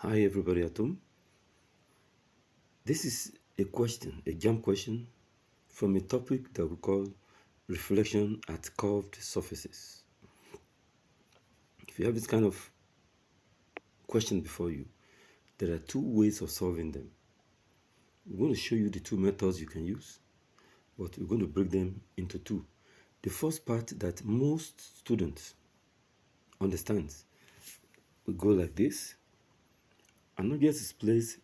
Hi everybody at home. This is a jump question from a topic that we call reflection at curved surfaces. If you have this kind of question before you, there are two ways of solving them. We're going to show you the two methods you can use, but we're going to break them into two. The first part that most students understand will go like this. An object is placed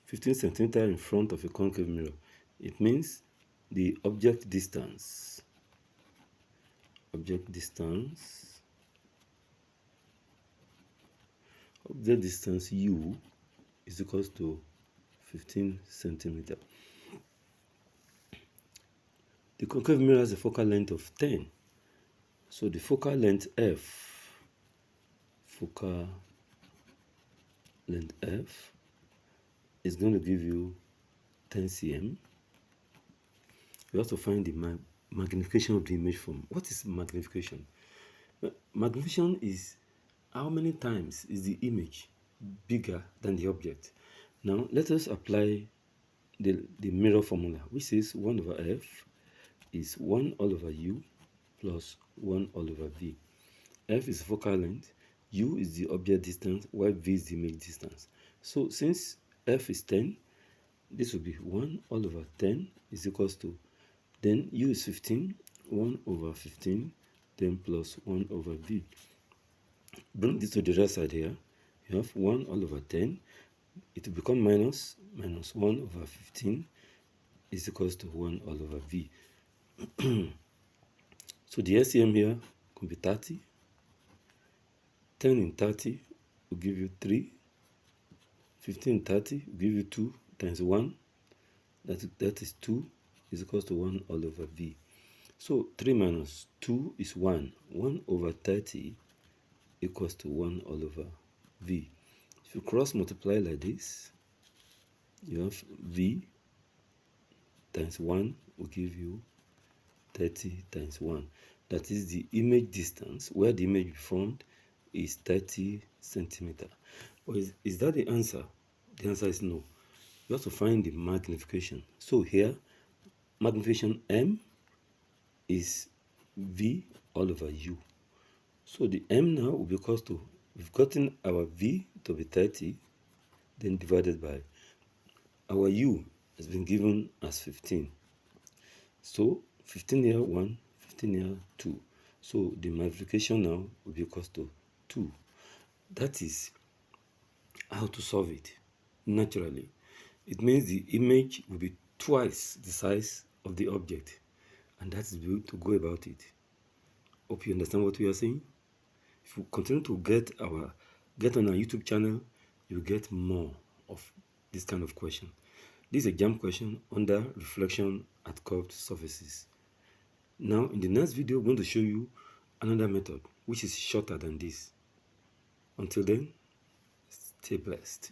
15 centimeters in front of a concave mirror. It means the object distance u is equals to 15 centimeters. The concave mirror has a focal length of 10. So the focal length F is going to give you 10 cm. You have to find the magnification of the image form. What is magnification? Magnification is how many times is the image bigger than the object. Now let us apply the mirror formula, which says 1 over F is 1 all over U plus 1 all over V. F is focal length, U is the object distance, while V is the image distance. So since F is 10, this will be 1 all over 10 is equals to, then U is 15, 1 over 15, then plus 1 over V. Bring this to the right side here. You have 1 all over 10. It will become minus 1 over 15 is equals to 1 all over V. So the LCM here could be 30. 10 in 30 will give you 3. 15 in 30 will give you 2 times 1. That is 2 is equals to 1 all over V. So 3 minus 2 is 1. 1 over 30 equals to 1 all over V. If you cross multiply like this, you have V times 1 will give you 30 times 1. That is the image distance where the image formed is 30 centimeters. Or is that the answer? The answer is no. You have to find the magnification. So here, magnification M is V all over U. So the M now will be equals to, we've gotten our V to be 30, then divided by our U has been given as 15. So 15 here 1, 15 here 2. So the magnification now will be equals to 2. That is how to solve it naturally. It means the image will be twice the size of the object, and that's the way to go about it. Hope you understand what we are saying. If you continue to get on our YouTube channel, you'll get more of this kind of question. This is a jump question under reflection at curved surfaces. Now in the next video, I'm going to show you another method which is shorter than this. Until then, stay blessed.